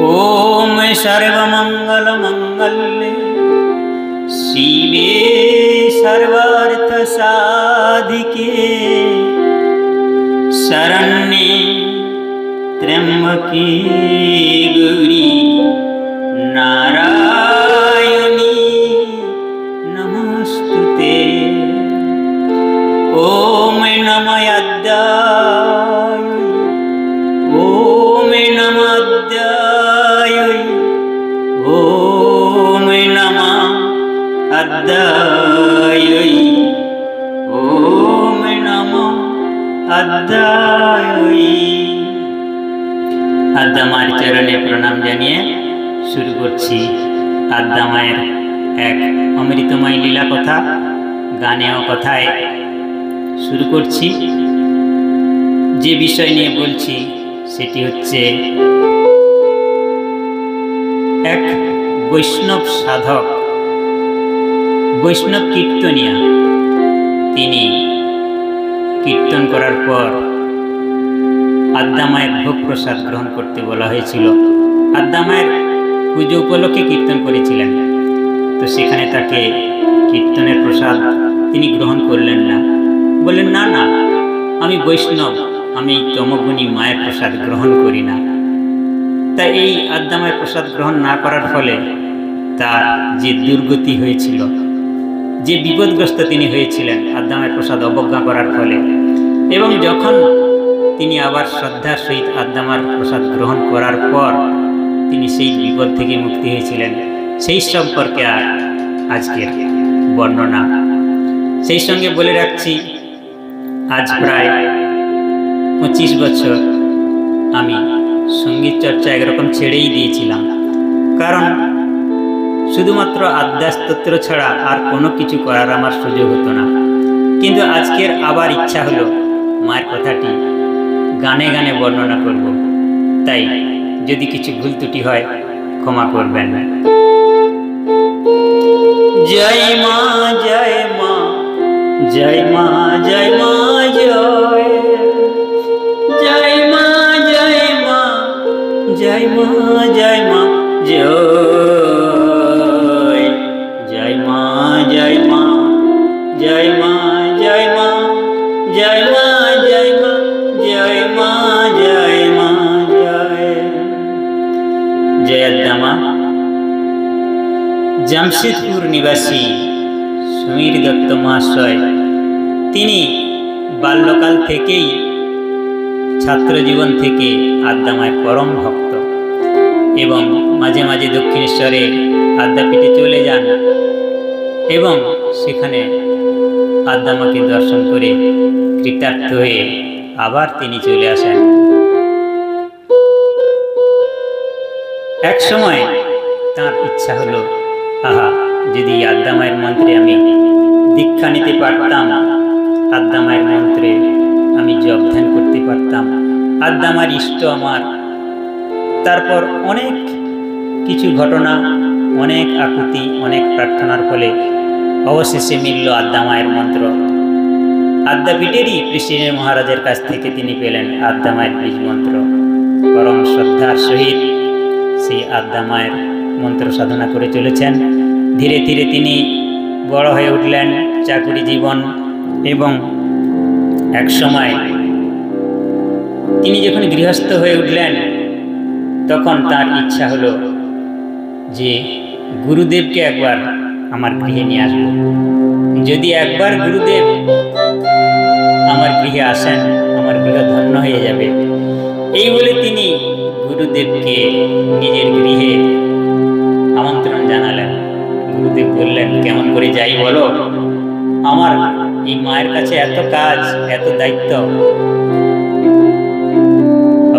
ओम सर्वमंगल मंगल्ये शिवे सर्वार्थ साधिके शरण्ये त्र्यंबके गौरी नारायणी नमोस्तुते। ओम नमः अद्याय ओम नमः अद्याय ओम नमः अद्याय ओम नमः अद्याय। আদ্যা মায়ের চরণে প্রণাম জানিয়ে শুরু করছি আদ্যা মায়ের এক অমৃতময় লীলা কথা গানে ও কথায় শুরু করছি। যে বিষয় নিয়ে বলছি সেটি হচ্ছে এক বৈষ্ণব সাধক, বৈষ্ণব কীর্তনিয়া। তিনি কীর্তন করার পর আদ্যা মায়ের ভোগ প্রসাদ গ্রহণ করতে বলা হয়েছিল। আদ্যা মায়ের পুজো উপলক্ষে কীর্তন করেছিলেন, তো সেখানে তাকে কীর্তনের প্রসাদ তিনি গ্রহণ করলেন না। বললেন, না না, আমি বৈষ্ণব, আমি তমগুণী মায়ের প্রসাদ গ্রহণ করি না। তাই এই আদ্যা মায়ের প্রসাদ গ্রহণ না করার ফলে তার যে দুর্গতি হয়েছিল, যে বিপদগ্রস্ত তিনি হয়েছিলেন আদ্যা মায়ের প্রসাদ অবজ্ঞা করার ফলে, এবং যখন তিনি আবার শ্রদ্ধার সহিত আদ্যা মায়ের প্রসাদ গ্রহণ করার পর তিনি সেই বিপদ থেকে মুক্তি হয়েছিলেন, সেই সম্পর্কে আজকের বর্ণনা। সেই সঙ্গে বলে রাখছি, আজ প্রায় 25 বছর আমি সঙ্গীত চর্চা একরকম ছেড়েই দিয়েছিলাম, কারণ শুধুমাত্র আদ্যা স্তোত্র ছাড়া আর কোনো কিছু করার আমার সুযোগ হতো না। কিন্তু আজকের আবার ইচ্ছা হলো মায়ের কথাটি গানে গানে বর্ণনা করব, তাই যদি কিছু ভুল ত্রুটি হয় ক্ষমা করবেন। জয় মা জয় মা জয় মা জয় মা জয় জয় মা জয় মা জয় মা জয় মা জয় জয় মা জয় মা জয় মা জয় মা জয় মা জয় মা জয় মা জয় মা জয় জয় আদ্যা মা। জামশেদপুর নিবাসী সমীর দত্ত মহাশয়, তিনি বাল্যকাল থেকেই ছাত্র জীবন থেকে আদ্যা মায়ের পরম ভক্ত এবং মাঝে মাঝে দক্ষিণেশ্বরে আদ্যাপীঠে চলে যান এবং সেখানে আদ্যা মাকে দর্শন করে কৃতার্থ হয়ে আবার তিনি চলে আসেন। এক সময় তার ইচ্ছা হলো, আহা, যদি আদ্যা মায়ের মন্ত্রে আমি দীক্ষা নিতে পারতাম, আদ্যা মায়ের মন্ত্রে আমি জপ ধ্যান করতে পারতাম, আদ্যা মায়ের ইষ্ট আমার। তারপর অনেক কিছু ঘটনা, অনেক আকুতি, অনেক প্রার্থনার ফলে অবশেষে মিলল আদ্যা মায়ের মন্ত্র। আদ্যাপীঠেরই প্রেসিডেন্ট মহারাজের কাছ থেকে তিনি পেলেন আদ্যা মায়ের বীজ মন্ত্র। পরম শ্রদ্ধার সহিত সেই আদ্যা মায়ের মন্ত্র সাধনা করে চলেছেন। ধীরে ধীরে তিনি বড় হয়ে উঠলেন, চাকুরি জীবন, এবং এক সময় তিনি যখন গৃহস্থ হয়ে উঠলেন তখন তার ইচ্ছা হলো যে গুরুদেবকে একবার আমার গৃহে নিয়ে আসবো। যদি একবার গুরুদেব আমার গৃহে আসেন, আমার গৃহ ধন্য হয়ে যাবে। এই বলে তিনি গুরুদেবকে নিজের গৃহে আমন্ত্রণ জানালেন। গুরুদেব বললেন, কেমন করে যাই বলো, আমার এই মায়ের কাছে এত কাজ, এত দায়িত্ব।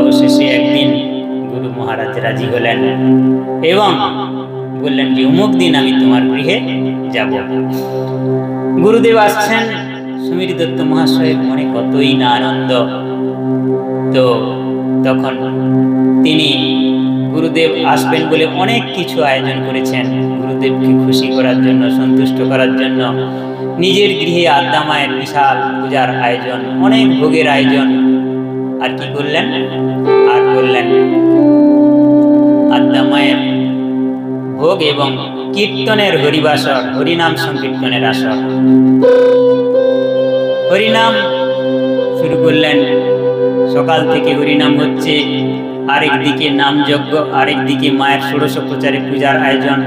অবশেষে একদিন গুরু মহারাজ রাজি হলেন এবং বললেন যে অমুক দিন আমি তোমার গৃহে যাব। গুরুদেব আসছেন, সমীর দত্ত মহাশয়ের মনে কতই না আনন্দ। তো তখন তিনি গুরুদেব আসবেন বলে অনেক কিছু আয়োজন করেছেন গুরুদেবকে খুশি করার জন্য, সন্তুষ্ট করার জন্য। নিজের গৃহে আদ্যা মায়ের বিশাল পূজার আয়োজন, অনেক ভোগের আয়োজন। আর কি করলেন? আর করলেন আদ্যা মায়ের ভোগ এবং কীর্তনের হরিবাসর, হরিনাম সংকীর্তনের আসর। হরিনাম শুরু করলেন, সকাল থেকে হরিনাম হচ্ছে, আরেকদিকে নামযজ্ঞ, আরেকদিকে মায়ের ষোড়শোপচারে পূজার আয়োজন,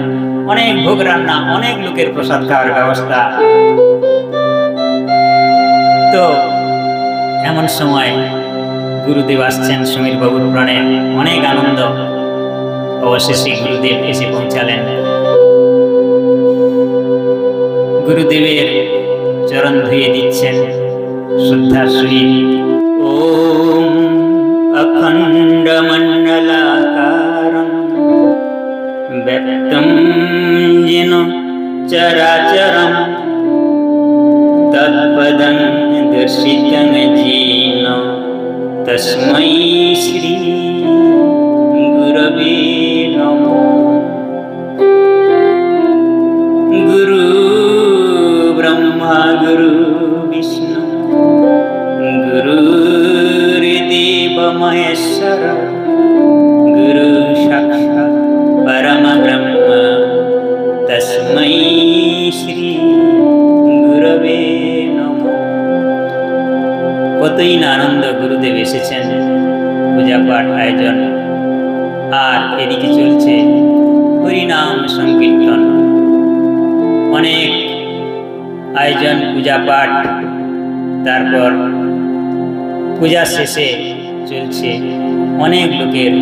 অনেক ভোগ রান্না, অনেক লোকের প্রসাদ খাওয়ার ব্যবস্থা। তো এমন সময় গুরুদেব আসছেন সমীর বাবুর প্রাণে, অনেক আনন্দ। অবশেষে গুরুদেব এসে পৌঁছালেন। গুরুদেবের চরণ ধুয়ে দিচ্ছেন শ্রদ্ধার সহিত। ওম অখণ্ড মণ্ডলাকারং ব্যক্তং যেন চরাচরং তৎপদং দর্শিতং যেন তস্मै শ্রী গুরবে নমঃ। গুরু ব্রহ্মা গুরু বিষ্ণু গুরুর্দেব মহেশ্বর গুরু সাক্ষাৎ পরম ব্রহ্ম তস্मै শ্রী গুরবে নমঃ। কতই না আনন্দ, গুরুদেব এসেছেন, পূজা পাঠ আয়োজন, আর এদিকে চলছে হরিনাম সংকীর্তন, অনেক আয়োজন, পূজা পাঠ। তারপর পূজা শেষে চলছে অনেক লোকের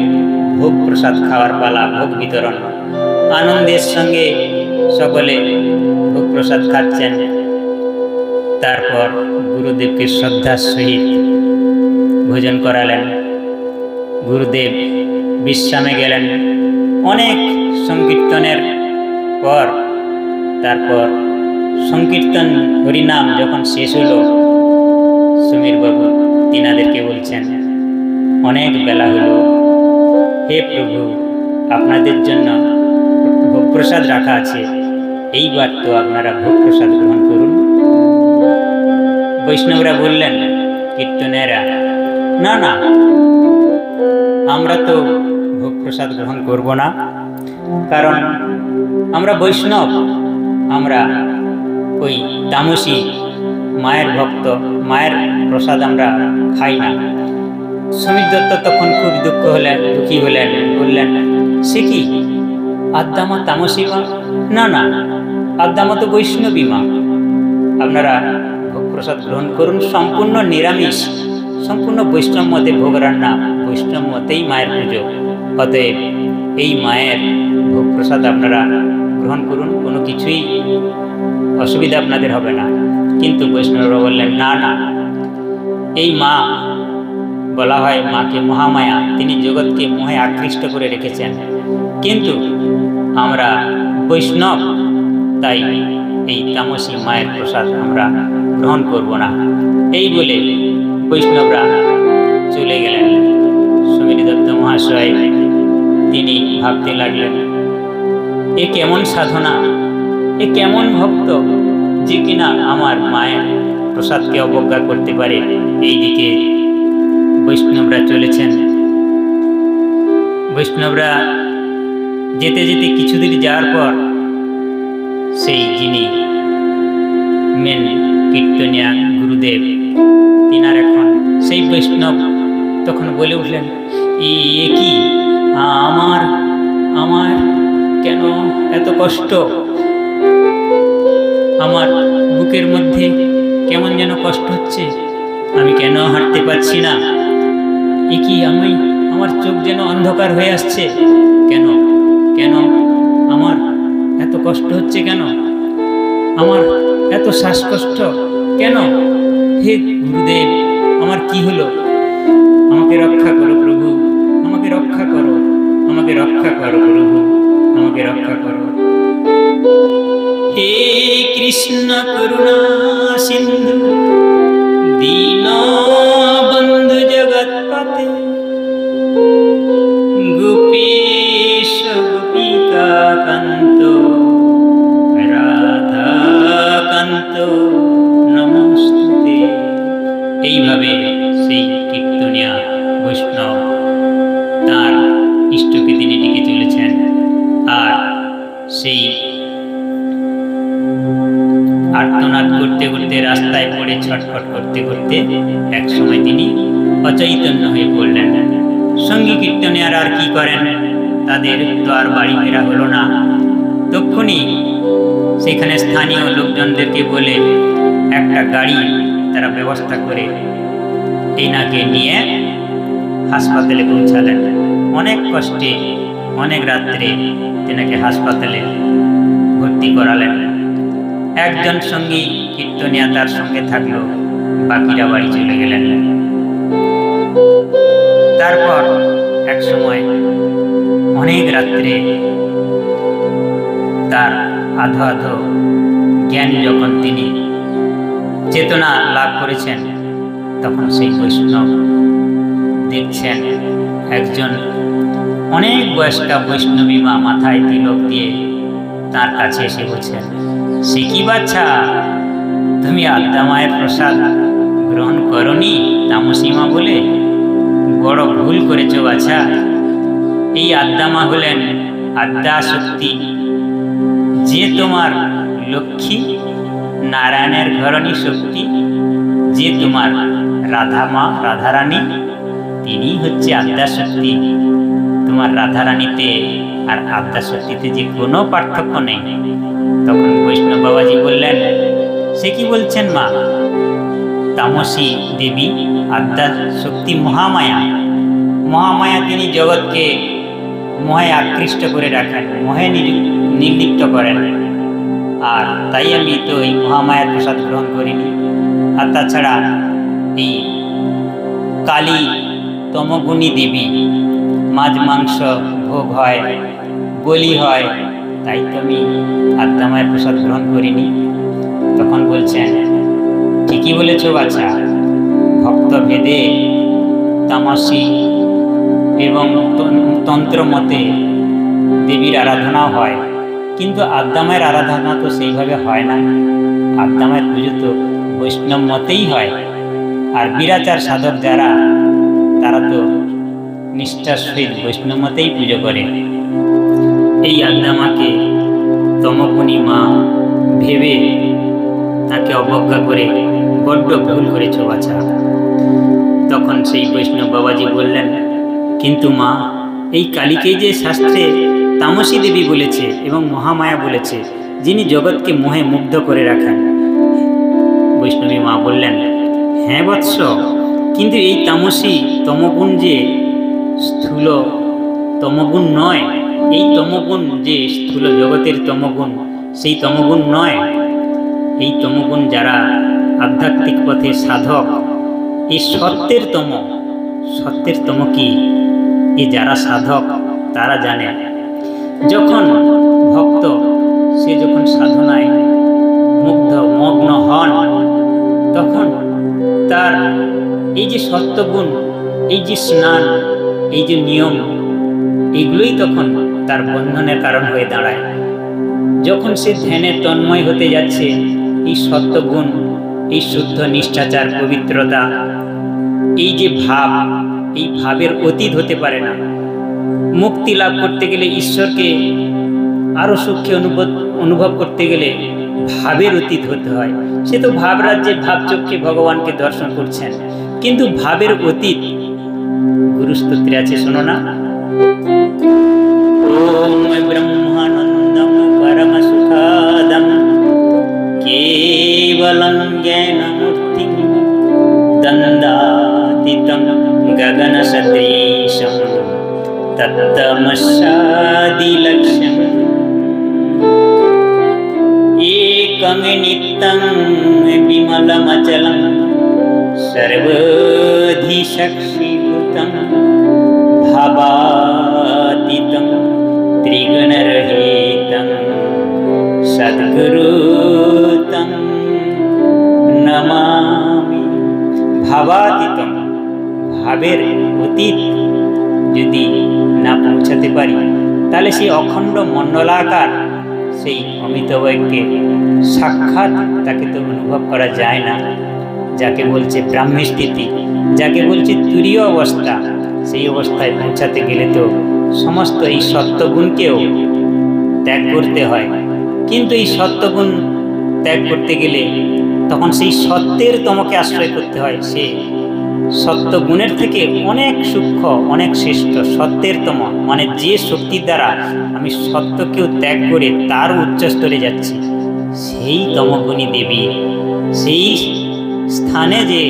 ভোগ প্রসাদ খাওয়ার পালা, ভোগ বিতরণ। আনন্দের সঙ্গে সকলে ভোগ প্রসাদ খাচ্ছেন। তারপর গুরুদেবকে শ্রদ্ধার সহিত ভোজন করালেন। গুরুদেব বিশ্রামে গেলেন। অনেক সংকীর্তনের পর তারপর সংকীর্তন হরিনাম যখন শেষ হলো, সমীর বাবু তিনাদেরকে বলছেন, অনেক বেলা হলো, হে প্রভু, আপনাদের জন্য ভোগ প্রসাদ রাখা আছে, এইবার তো আপনারা ভোগ প্রসাদ গ্রহণ করুন। বৈষ্ণবরা বললেন, কীর্তনেরা, না না, আমরা তো ভোগ প্রসাদ গ্রহণ করব না, কারণ আমরা বৈষ্ণব, আমরা ওই তামসী মায়ের ভক্ত, মায়ের প্রসাদ আমরা খাই না। সমীর দত্ত তখন খুব দুঃখী হলেন, বললেন, সে কি, আদ্যা মা তামসী মা? না না, আদ্যা মা তো বৈষ্ণবী মা, আপনারা ভোগ প্রসাদ গ্রহণ করুন। সম্পূর্ণ নিরামিষ, সম্পূর্ণ বৈষ্ণব মতে ভোগ রান্না, বৈষ্ণব মতেই মায়ের পুজো, অতএব এই মায়ের ভোগ প্রসাদ আপনারা গ্রহণ করুন, কোনো কিছুই অসুবিধা আপনাদের হবে না। কিন্তু বৈষ্ণবরা বললেন, না না, এই মা বলা হয় মাকে মহামায়া, তিনি জগৎকে মোহে আকৃষ্ট করে রেখেছেন, কিন্তু আমরা বৈষ্ণব, তাই এই তামসী মায়ের প্রসাদ আমরা গ্রহণ করব না। এই বলে বৈষ্ণবরা চলে গেলেন। সমীর দত্ত মহাশয় তিনি ভাবতে লাগলেন, এ কেমন সাধনা, এ কেমন ভক্ত যে কিনা আমার মায়ের প্রসাদকে অবজ্ঞা করতে পারে। এইদিকে বৈষ্ণবরা চলেছেন। বৈষ্ণবরা যেতে যেতে কিছুদিন যাওয়ার পর সেই যিনি মেন কীর্তনিয়া গুরুদেব, তিনার এখন সেই বৈষ্ণব তখন বলে উঠলেন, এ কি, আমার আমার কেন এত কষ্ট, আমার বুকের মধ্যে কেমন যেন কষ্ট হচ্ছে, আমি কেন হাঁটতে পারছি না, এ কি, আমার চোখ যেন অন্ধকার হয়ে আসছে, কেন কেন আমার এত কষ্ট হচ্ছে, কেন আমার এত শ্বাসকষ্ট, কেন, হে গুরুদেব, আমার কি হলো, আমাকে রক্ষা করো প্রভু, আমাকে রক্ষা করো, আমাকে রক্ষা করো প্রভু, আমাকে রক্ষা করো। হে কৃষ্ণ করুণা সিন্ধু দীন বন্ধু জগৎপতে গোপীশ গোপিকা কান্ত রাধা কান্ত নমস্তুতে। এইভাবে সেই কীর্তনিয়া বৈষ্ণব তার ইষ্টকে তিনি ডেকে চলেছেন। সেই আর্তনাদ করতে করতে রাস্তায় পড়ে ছটফট করতে করতে এক সময় তিনি অচৈতন্য হয়ে পড়লেন। সঙ্গী কীর্তনিয়ার আর কি করেন, তাদের তো আর বাড়ি ফেরা হলো না। তক্ষুনি সেখানে স্থানীয় লোকজনদেরকে বলে একটা গাড়ি তারা ব্যবস্থা করে টিনাকে নিয়ে হাসপাতালে পৌঁছালেন। অনেক কষ্টে অনেক রাত্রে তেনাকে হাসপাতালে ভর্তি করালেন। একজন সঙ্গী কীর্তনিয়া তার সঙ্গে থাকলো, বাকিরা বাড়ি চলে গেলেন। তারপর এক সময় অনেক রাত্রে তার আধো আধো জ্ঞান যখন তিনি চেতনা লাভ করেছেন, তখন সেই বৈষ্ণব দেখছেন একজন অনেক বয়স্কা বৈষ্ণবী মা মাথায় তিলক দিয়ে তার কাছে এসে বলছেন, সে কি বাচ্চা, তুমি আদ্যা মায়ের প্রসাদ গ্রহণ করনি তামসী মা বলে? বড় ভুল করেছ বাছা। এই আদ্যা মা হলেন আদ্যা শক্তি, যে তোমার লক্ষ্মী নারায়ণের ঘরণী শক্তি, যে তোমার রাধা মা রাধারানী, তিনি হচ্ছে আদ্যা শক্তি। তোমার রাধারানীতে আর আদ্যা শক্তিতে যে কোনো পার্থক্য নেই। তখন বৈষ্ণব বাবাজি বললেন, সে কি বলছেন মা? তামসী দেবী আদ্যা শক্তি মহামায়া। মহামায়া তিনি জগৎকে মোহে আকৃষ্ট করে রাখেন, মোহে নির্লিপ্ত করেন। আর তাই আমি তো এই মহামায়ার প্রসাদ গ্রহণ করিনি। আর তাছাড়া এই কালী তমগুণী দেবী, মাছ মাংস ভোগ হয়, বলি হয়, তাই তো আমি আদ্যা মায়ের প্রসাদ গ্রহণ করিনি। তখন বলছেন, ঠিকই বলেছ বাচ্চা, ভক্ত ভেদে তামসী এবং তন্ত্র মতে দেবীর আরাধনাও হয়, কিন্তু আদ্যা মায়ের আরাধনা তো সেইভাবে হয় না। আদ্যা মায়ের পুজো তো বৈষ্ণব মতেই হয়। আর বিরাচার সাধক যারা, তারা তো নিষ্ঠার সহিত বৈষ্ণব মতেই পুজো করে। এই আদ্যা মাকে তমগুণী মা ভেবে তাকে অবজ্ঞা করে বড্ড ভুল করেছ বাছা। তখন সেই বৈষ্ণব বাবাজি বললেন, কিন্তু মা, এই কালীকে যে শাস্ত্রে তামসী দেবী বলেছে এবং মহামায়া বলেছে, যিনি জগৎকে মোহে মুগ্ধ করে রাখেন। বৈষ্ণবী মা বললেন, হ্যাঁ বৎস, কিন্তু এই তামসী তমগুণ যে স্থূল তমগুণ নয়। এই তমগুণ যে স্থূল জগতের তমগুণ, সেই তমগুণ নয়। এই তমগুণ যারা আধ্যাত্মিক পথে সাধক, এই সত্যের তম কি, এ যারা সাধক তারা জানে। যখন ভক্ত সে যখন সাধনায় মগ্ন হন, তখন তার এই যে সত্যগুণ, এই যে স্নান, এই যে নিয়ম, এগুলোই তখন তার বন্ধনের কারণ হয়ে দাঁড়ায়। যখন সে ধ্যানে তন্ময় হতে যাচ্ছে, এই সত্যগুণ, এই শুদ্ধ নিষ্ঠাচার পবিত্রতা, এই যে ভাব, এই ভাবের অতীত হতে পারে না। মুক্তি লাভ করতে গেলে, ঈশ্বরকে আরো সুখে অনুভব করতে গেলে ভাবের অতীত হতে হয়। সে তো ভাবরাজ্যে ভাবচক্ষে ভগবানকে দর্শন করছেন, কিন্তু ভাবের অতীত গুরুস্তোত্রে আছে, শোনো না। ওম ব্রহ্মানন্দম পরম সুখাদম কেবলম জ্ঞানমূর্তিম দন্দাতীতম গগন সদৃশম তত্তমস্যাদিলক্ষ্যম একং নিত্যং বিমলমচলম সর্বধি সাক্ষীভূতম ভাবাতীতম ত্রিগুণরহিতম সদ্গুরুতম নমামি। ভাবাতীতম, ভাবের অতীত যদি না পৌঁছাতে পারি, তাহলে সেই অখণ্ড মণ্ডলাকার সেই অমিতাভকে সাক্ষাৎ তাকে তো অনুভব করা যায় না। যাকে বলছে ব্রাহ্মী স্থিতি, যাকে বলছে তুরীয় অবস্থা, সেই অবস্থায় পৌঁছাতে গেলে তো সমস্ত এই সত্যগুণকেও ত্যাগ করতে হয়। কিন্তু এই সত্যগুণ ত্যাগ করতে গেলে তখন সেই সত্যের তমকে আশ্রয় করতে হয়। সে সত্যগুণের থেকে অনেক সূক্ষ্ম, অনেক শ্রেষ্ঠ সত্যের তম, মানে যে শক্তির দ্বারা আমি সত্যকেও ত্যাগ করে তার উচ্চ স্তরে যাচ্ছি, সেই তমগুণী দেবী, সেই স্থানে যে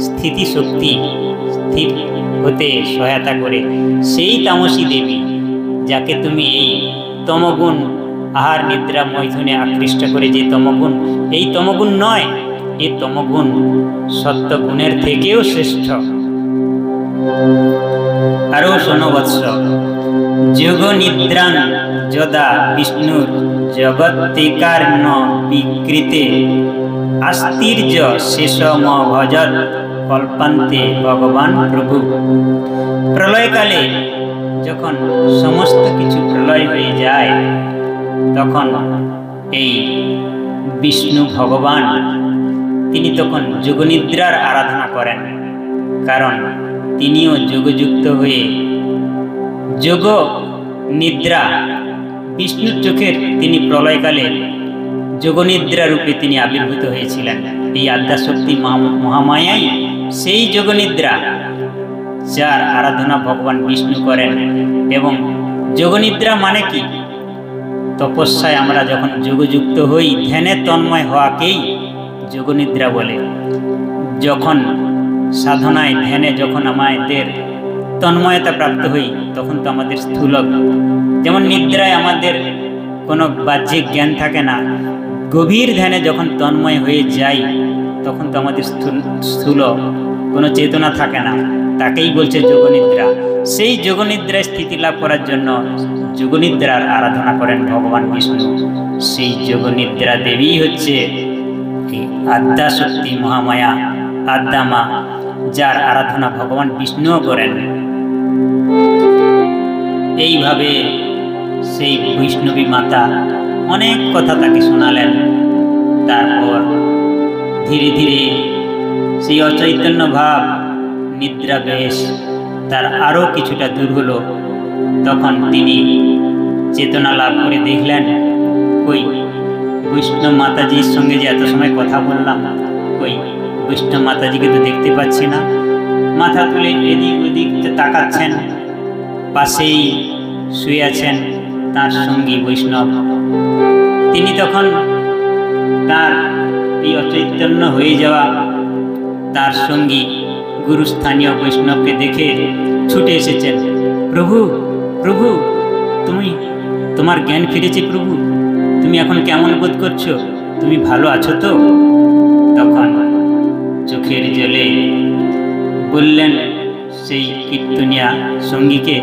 স্থিতি শক্তি স্থির হতে সহায়তা করে, সেই তামসী দেবী যাকে তুমি এই তমগুণ আহার নিদ্রা মৈথুনে আকৃষ্ট করে যে তমগুণ, এই তমগুণ নয়, এই তমগুণ সত্যগুণের থেকেও শ্রেষ্ঠ। আরো শোনো বৎস, যোগ নিদ্রাং যদা বিষ্ণুর জগত্তিকার্ণ বিকৃতে আস্তির্য শেষম ভজত কল্পান্তে ভগবান প্রভু। প্রলয়কালে যখন সমস্ত কিছু প্রলয় হয়ে যায়, তখন এই বিষ্ণু ভগবান তিনি তখন যোগনিদ্রার আরাধনা করেন, কারণ তিনিও যোগযুক্ত হয়ে যোগ নিদ্রা বিষ্ণুর চোখের তিনি প্রলয়কালে যোগনিদ্রা রূপে তিনি আবির্ভূত হয়েছিলেন। এই আদ্যাশক্তি মহামায়াই সেই যোগনিদ্রা, যার আরাধনা ভগবান বিষ্ণু করেন। এবং যোগনিদ্রা মানে কি? তপস্যায় আমরা যখন যোগযুক্ত হই, ধ্যানে তন্ময় হওয়াকেই যোগনিদ্রা বলে। যখন সাধনায় ধ্যানে যখন আমাদের তন্ময়তা প্রাপ্ত হই, তখন তো আমাদের স্থূল, যেমন নিদ্রায় আমাদের কোনো বাহ্যিক জ্ঞান থাকে না, গভীর ধ্যানে যখন তন্ময় হয়ে যাই, তখন তো আমাদের স্থূল কোনো চেতনা থাকে না, তাকেই বলছে যোগনিদ্রা। সেই যোগনিদ্রায় স্থিতি লাভ করার জন্য যোগনিদ্রার আরাধনা করেন ভগবান বিষ্ণু। সেই যোগনিদ্রা দেবী হচ্ছে আদ্যাশক্তি মহামায়া, আদ্যামা, যার আরাধনা ভগবান বিষ্ণুও করেন। এইভাবে সেই বৈষ্ণবী মাতা অনেক কথা তাকে শোনালেন। তারপর ধীরে ধীরে সেই অচৈতন্য ভাব, নিদ্রা বেশ তার আরও কিছুটা দূর হলো। তখন তিনি চেতনা লাভ করে দেখলেন, কই বৈষ্ণব মাতাজির সঙ্গে যে এত সময় কথা বললাম, কই বৈষ্ণব মাতাজিকে তো দেখতে পাচ্ছি না। মাথা তুলে এদিক ওদিক তাকাচ্ছেন, পাশেই শুয়ে আছেন তার সঙ্গী বৈষ্ণব। তিনি তখন তার এই অচৈতন্য হয়ে যাওয়া তার সঙ্গী গুরুস্থানীয় বৈষ্ণবকে দেখে ছুটে এসেছেন, প্রভু প্রভু, তোমার জ্ঞান ফিরেছে প্রভু, তুমি এখন কেমন বোধ করছো, তুমি ভালো আছো তো? তখন চোখের জলে বললেন সেই কীর্তনিয়া সঙ্গীকে,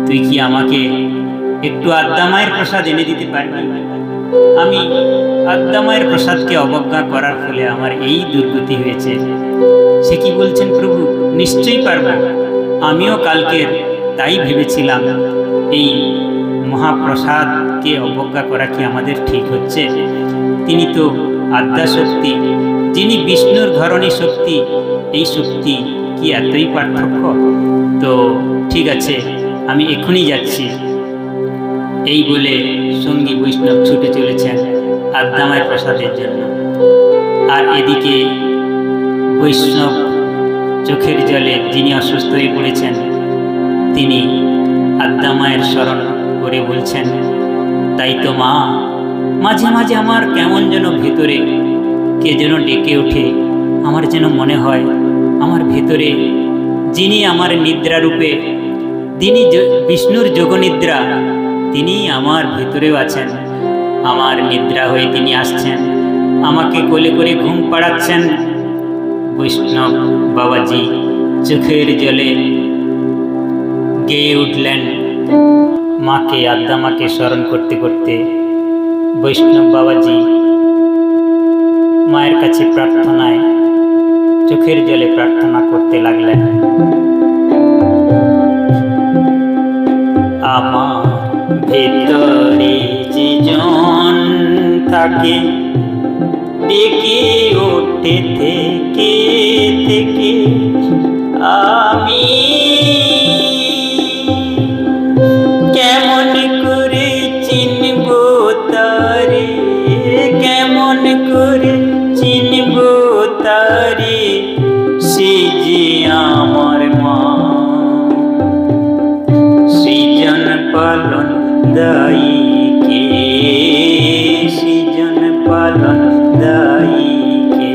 তুই কি আমাকে একটু আদ্যামায়ের প্রসাদ এনে দিতে পারবি? আমি আদ্যামায়ের প্রসাদকে অবজ্ঞা করার ফলে আমার এই দুর্গতি হয়েছে। সে কি বলছেন প্রভু, নিশ্চয়ই পারব। আমিও কালকের তাই ভেবেছিলাম, এই মহাপ্রসাদকে অবজ্ঞা করা কি আমাদের ঠিক হচ্ছে? তিনি তো আদ্যাশক্তি, যিনি বিষ্ণুর ধরনী শক্তি, এই শক্তি কি এতই পার্থক্য? তো ঠিক আছে, আমি এখনই যাচ্ছি। এই বলে সঙ্গী বৈষ্ণব ছুটে চলেছেন আদ্যামায়ের প্রসাদের জন্য। আর এদিকে বৈষ্ণব চোখের জলে, যিনি অসুস্থ হয়ে পড়েছেন, তিনি আদ্যামায়ের স্মরণ করে বলছেন, তাই তো মা, মাঝে মাঝে আমার কেমন যেন ভেতরে কে যেন ডেকে ওঠে। আমার যেন মনে হয় আমার ভেতরে যিনি আমার নিদ্রা রূপে, যিনি বিষ্ণুর যোগনিদ্রা, তিনি আমার ভেতরেও আছেন। আমার নিদ্রা হয়ে তিনি আসছেন, আমাকে কোলে করে ঘুম পাড়াচ্ছেন। বৈষ্ণব বাবাজি চোখের জলে গেয়ে উঠলেন মাকে, আদ্যামাকে স্মরণ করতে করতে। বৈষ্ণব বাবাজি মায়ের কাছে প্রার্থনায় চোখের জলে প্রার্থনা করতে লাগলেন, আমার ভেতরে যে জন থাকে ডেকে ওঠে থেকে থেকে, আমি কেমন করে পালন দায়ী কে, সৃজন পালন দায়ী কে।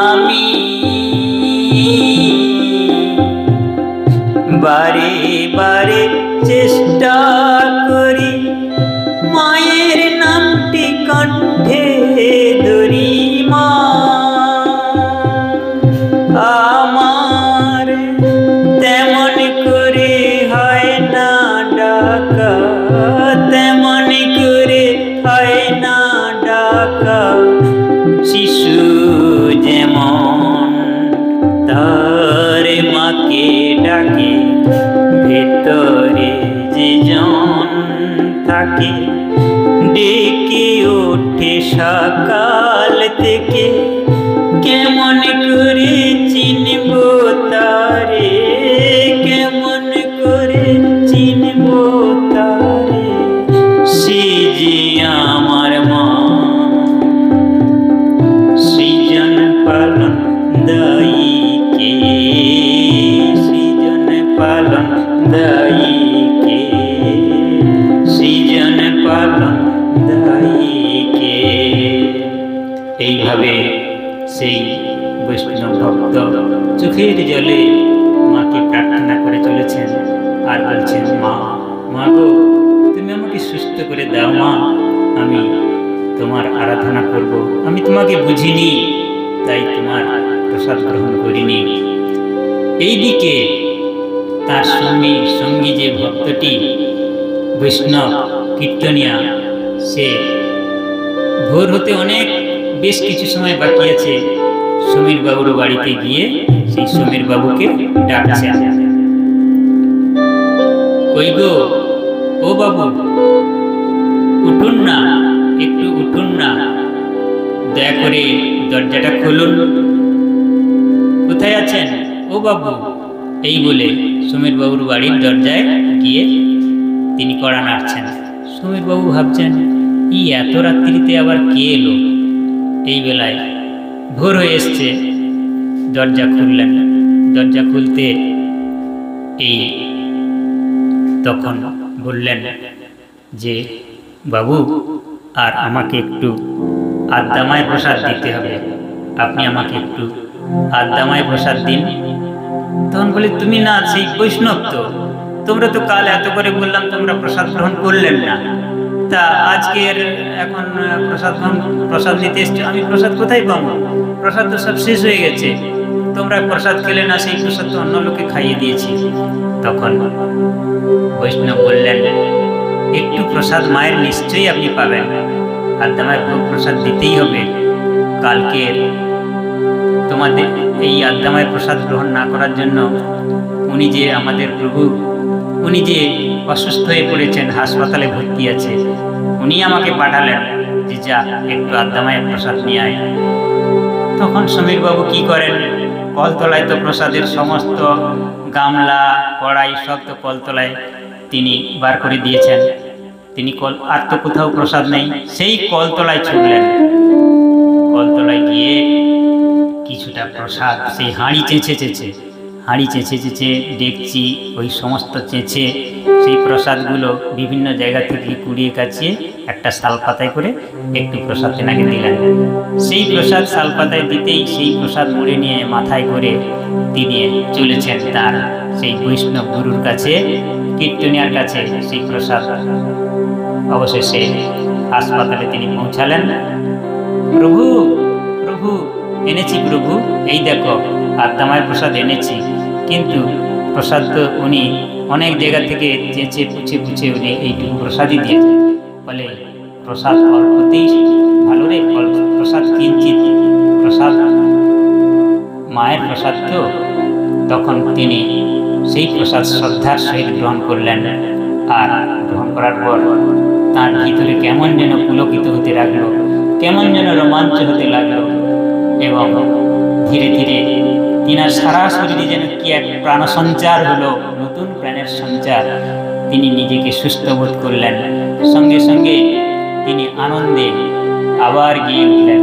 আমি বারে বারে চেষ্টা করি, মায়ের নামটি কণ্ঠে ধরি, মা আমার তেমন করে হয় না ডাকা, তেমন করে হয় না ডাকা। শিশু যেমন তার মাকে ডাকে, ভেতরে যে জন থাকে ডেকে ওঠে সকাল থেকে। কেমন করে চিনব তারে, কেমন করে চিনব তারে, সে যে আমার মা। সৃজন পালন দায়ী কে, সৃজন পালন দায়ী কে, সৃজন পালন দায়ী কে। এইভাবে সেই বৈষ্ণব ভক্ত চোখের জলে মাকে প্রার্থনা করে চলেছেন আর বলছেন, মা, মা গো, তুমি আমাকে সুস্থ করে দাও মা, আমি তোমার আরাধনা করব। আমি তোমাকে বুঝিনি, তাই তোমার প্রসাদ গ্রহণ করিনি। এইদিকে তার সঙ্গী যে ভক্তটি বৈষ্ণব কীর্তনিয়া, সে ভোর হতে অনেক বেশ কিছু সময় বাকি আছে, সমীর বাবুর বাড়িতে গিয়ে সেই সমীর বাবুকে ডাকছেন। কই গো, ও বাবু, উঠুন না, একটু উঠুন না, দয়া করে দরজাটা খুলুন। কোথায় আছেন ও বাবু? এই বলে সমীর বাবুর বাড়ির দরজায় গিয়ে তিনি কড়া নাড়ছেন। সমীর বাবু ভাবছেন, এই এত রাত্রিতে আবার কে এলো? এই বেলায় ভোর হয়ে এসছে। দরজা খুললেন। দরজা খুলতে এই তখন বললেন যে, বাবু, আর আমাকে একটু আদ্দামায় প্রসাদ দিতে হবে, আপনি আমাকে একটু আদ্দামায় প্রসাদ দিন। তখন বলে, তুমি না সেই বৈষ্ণব তো, তোমরা তো কাল এত করে বললাম, তোমরা প্রসাদ গ্রহণ করলেন না, তা আজকের এখন প্রসাদ নিতে এসছো, আমি প্রসাদ কোথায় পাবো? প্রসাদ তো সব শেষ হয়ে গেছে, তোমরা প্রসাদ খেলে না, সেই প্রসাদ তো অন্য লোকে খাইয়ে দিয়েছি। তখন বৈষ্ণব বললেন, একটু প্রসাদ মায়ের নিশ্চয়ই আপনি পাবেন, আদ্দামায় ভোগ প্রসাদ দিতেই হবে। কালকের তোমাদের এই আদ্দামায় প্রসাদ গ্রহণ না করার জন্য উনি যে আমাদের প্রভু, উনি যে অসুস্থ হয়ে পড়েছেন, হাসপাতালে ভর্তি আছে, উনি আমাকে পাঠালেন যে যা একটু আদ্দামায় প্রসাদ নিয়ে আয়। তখন সমীর বাবু কি করেন, কলতলায় তো প্রসাদের সমস্ত গামলা কড়াই সব তো কলতলায় তিনি বার করে দিয়েছেন। তিনি আর তো কোথাও প্রসাদ নেই, সেই কলতলায় ছুটলেন। কলতলায় গিয়ে কিছুটা প্রসাদ, সেই হাঁড়ি চেঁচে ডেকচি, ওই সমস্ত চেঁচে সেই প্রসাদগুলো বিভিন্ন জায়গা থেকে কুড়িয়ে কাচিয়ে একটা শালপাতায় করে একটু প্রসাদ তেনাকে দিলেন। সেই প্রসাদ শালপাতায় দিতেই সেই প্রসাদ মুড়ে নিয়ে মাথায় করে তিনি চলেছেন তার সেই বৈষ্ণব গুরুর কাছে, কীর্তনিয়ার কাছে। সেই প্রসাদ অবশেষে হাসপাতালে তিনি পৌঁছালেন। প্রভু, প্রভু, এনেছি প্রভু, এই দেখো আদ্দামায় প্রসাদ এনেছি। কিন্তু প্রসাদ তো উনি অনেক জায়গা থেকে চেঁচে পুছে উনি এইটুকু প্রসাদই দিয়েছেন। বলে, প্রসাদ অল্পতেই ভালো রে, প্রসাদ কিঞ্চিত, প্রসাদ মায়ের প্রসাদ তো। তখন তিনি সেই প্রসাদ শ্রদ্ধার সহিত গ্রহণ করলেন। আর গ্রহণ করার পর তার ভিতরে কেমন যেন পুলকিত হতে লাগলো, কেমন যেন রোমাঞ্চ হতে লাগলো, এবং ধীরে ধীরে তিনার সারা শরীরে যেন কি এক প্রাণ সঞ্চার হলো, নতুন প্রাণের সঞ্চার। তিনি নিজেকে সুস্থ বোধ করলেন। সঙ্গে সঙ্গে তিনি আনন্দে আবার গিয়ে উঠলেন,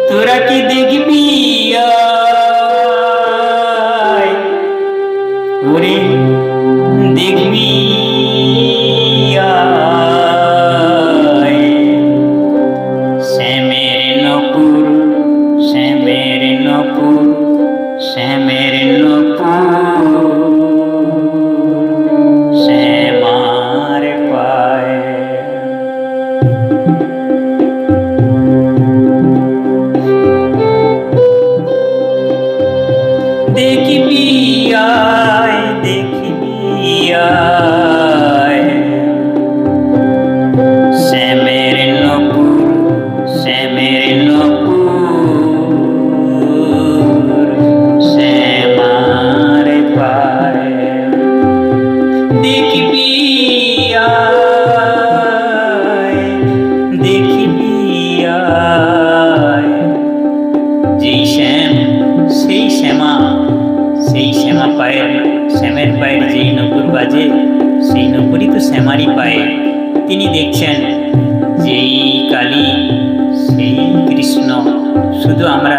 তোরা কি দেখবি দেখবি শ্যামের নপুর শ্যামের নপুর শ্যামের নপুর শ্যামার পায়ে দেখবি আয় দেখবি আয় শ্যামের নপুর শ্যামের নপুর শ্যামার পায়ে দেখবি আয় দেখবি আয় যেই শ্যাম সেই শ্যামা সেই শ্যামা পায়ের শ্যামের পায়ের যেই নপুর বাজে সেই নপুরই তো শ্যামারই পায়ে। তিনি দেখছেন যেই কালী সেই কৃষ্ণ, শুধু আমরা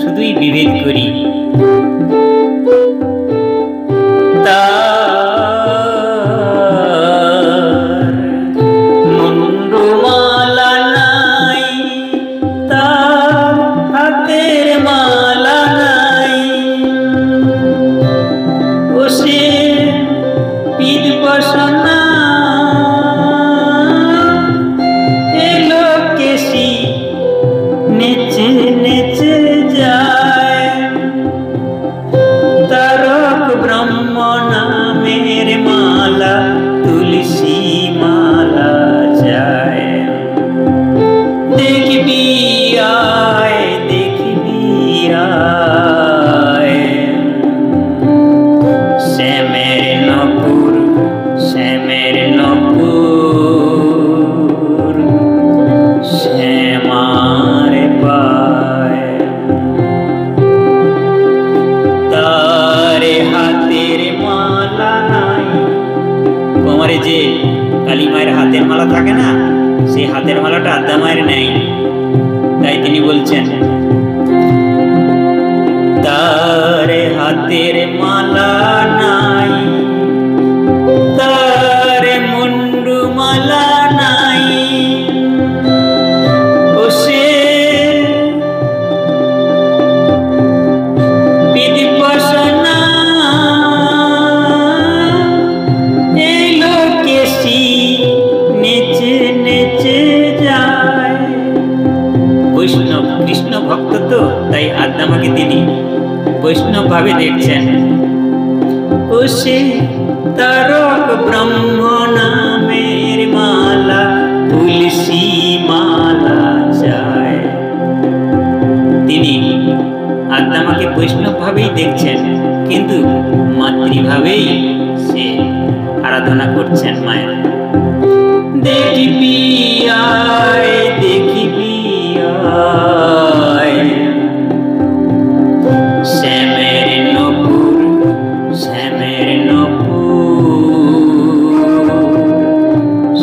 শুধুই বিভেদ করি। মুন্ডমালা নাই তার হাতের মালা নাই, ও সে বিদবসনা এলো কেশি নেচে নেচে যায়, তারক ব্রহ্ম নামের মালা তুলসী মালা যায়। দেখবি আয় দেখবি আয় শ্যামের নপুর শ্যামের নপুর শ্যামার পায়ে তারে হাতের মালা নাই। কোমরে যে কালী মায়ের হাতের মালা থাকে না, সেই হাতের মালাটা আদ্যা মায়ের নেই। তাই তিনি বলছেন তারে হাতের মালা নাই তারে মুন্ডু মালা নাই, ও সে বিদবসনা এলো কেশি নেচে নেচে যায়। বৈষ্ণব কৃষ্ণ ভক্ত তো, তাই আদ্যামাকে তিনি বৈষ্ণব ভাবে দেখছেন। ও সে তারক ব্রহ্ম নামের মালা তুলসী মালা চায়। তিনি আদ্যামাকে বৈষ্ণব ভাবেই দেখছেন, কিন্তু মাতৃভাবেই সে আরাধনা করছেন মায়ের। দেখবি আয় দেখবি আয় শ্যামের নপুর শ্যামের নপুর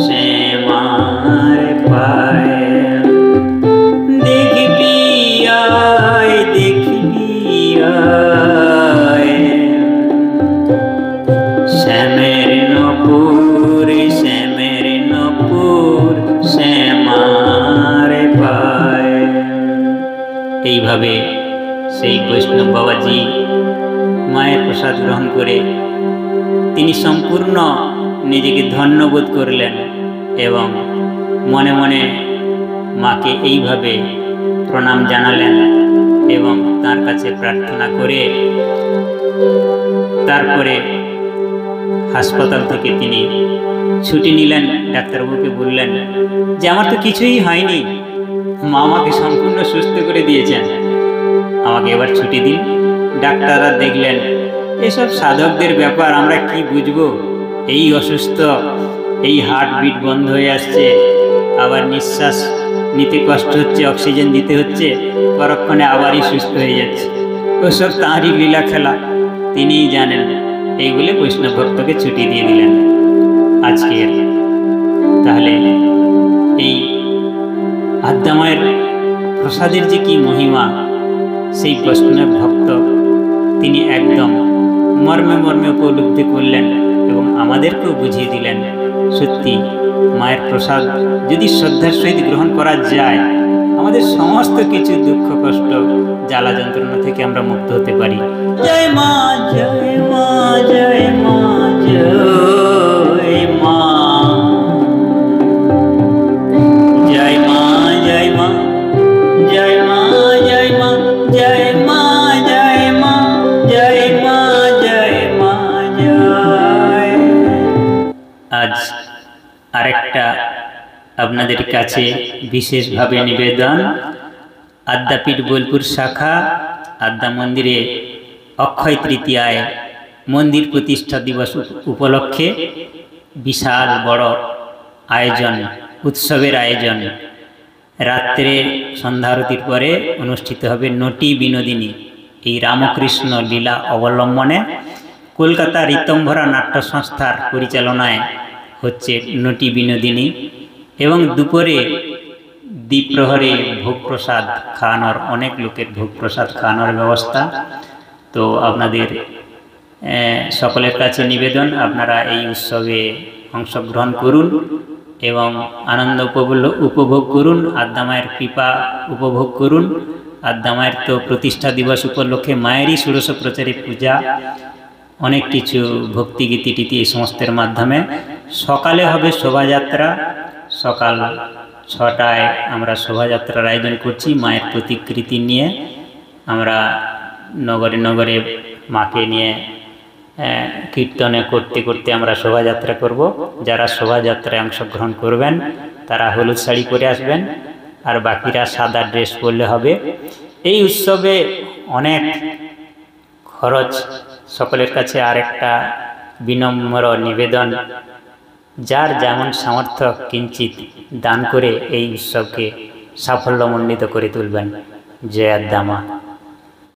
শ্যামার পায়ে দেখবি আয় দেখবি আয় শ্যামের নপুর শ্যামের নপুর শ্যামার পায়ে। এইভাবে সেই বৈষ্ণব বাবাজি মায়ের প্রসাদ গ্রহণ করে তিনি সম্পূর্ণ নিজেকে ধন্যবোধ করলেন এবং মনে মনে মাকে এইভাবে প্রণাম জানালেন এবং তার কাছে প্রার্থনা করে তারপরে হাসপাতাল থেকে তিনি ছুটি নিলেন। ডাক্তারবাবুকে বললেন যে আমার তো কিছুই হয়নি, মা আমাকে সম্পূর্ণ সুস্থ করে দিয়েছেন, আমাকে এবার ছুটি দিন। ডাক্তাররা দেখলেন এসব সাধকদের ব্যাপার, আমরা কি বুঝবো, এই অসুস্থ, এই হার্টবিট বন্ধ হয়ে আসছে, আবার নিঃশ্বাস নিতে কষ্ট হচ্ছে, অক্সিজেন দিতে হচ্ছে, পরক্ষণে আবারই সুস্থ হয়ে যাচ্ছে, ওসব তাঁরই লীলা খেলা, তিনিই জানেন। এই বলে বৈষ্ণব ভক্তকে ছুটি দিয়ে দিলেন আজকের। তাহলে এই আদ্যামায়ের প্রসাদের যে কি মহিমা, সেই বৈষ্ণব ভক্ত তিনি একদম মর্মে মর্মে উপলব্ধি করলেন এবং আমাদেরকেও বুঝিয়ে দিলেন সত্যি মায়ের প্রসাদ যদি শ্রদ্ধার সহিত গ্রহণ করা যায়, আমাদের সমস্ত কিছু দুঃখ কষ্ট জ্বালা যন্ত্রণা থেকে আমরা মুক্ত হতে পারি। জয় মা, জয় মা, জয় মা, জয় মা, জয় মা, জয় মা, জয় মা, জয় মা, জয় মা, জয় মা, জয় মা, জয় মা, জয়। আজ আরেকটা আপনাদের কাছে বিশেষভাবে নিবেদন। আদ্যাপীঠ বোলপুর শাখা আদ্যা মন্দিরে অক্ষয় তৃতীয়ায় মন্দির প্রতিষ্ঠা দিবস উপলক্ষে বিশাল বড় আয়োজন, উৎসবের আয়োজন। রাত্রে সন্ধ্যারতির পরে অনুষ্ঠিত হবে নটি বিনোদিনী। এই রামকৃষ্ণ লীলা অবলম্বনে কলকাতা ঋতম্ভরা নাট্য সংস্থার পরিচালনায় হচ্ছে নটি বিনোদিনী, এবং দুপুরে দ্বিপ্রহরে ভোগ প্রসাদ খাওয়ানোর, অনেক লোকের ভোগ প্রসাদ খাওয়ানোর ব্যবস্থা। তো আপনাদের সকলের কাছে নিবেদন, আপনারা এই উৎসবে অংশগ্রহণ করুন এবং আনন্দ উপভোগ করুন, আদ্যা মায়ের কৃপা উপভোগ করুন। আদ্যা মায়ের তো প্রতিষ্ঠা দিবস উপলক্ষে মায়েরই ষোড়শ প্রচারী পূজা, অনেক কিছু ভক্তিগীতি টীতি এই সমস্তের মাধ্যমে। সকালে হবে শোভাযাত্রা, সকাল 6টায় আমরা শোভাযাত্রার আয়োজন করছি। মায়ের প্রতিকৃতি নিয়ে আমরা নগরে নগরে মাকে নিয়ে কীর্তনে করতে করতে আমরা শোভাযাত্রা করব। যারা শোভাযাত্রায় অংশগ্রহণ করবেন তারা হলুদ শাড়ি পরে আসবেন, আর বাকিরা সাদা ড্রেস পরলে হবে। এই উৎসবে অনেক খরচ। সকলের কাছে আরেকটা বিনম্র নিবেদন, যার যেমন সামর্থ্য কিঞ্চিত দান করে এই উৎসবকে সাফল্যমণ্ডিত করে তুলবেন। জয় আদ্যা মা।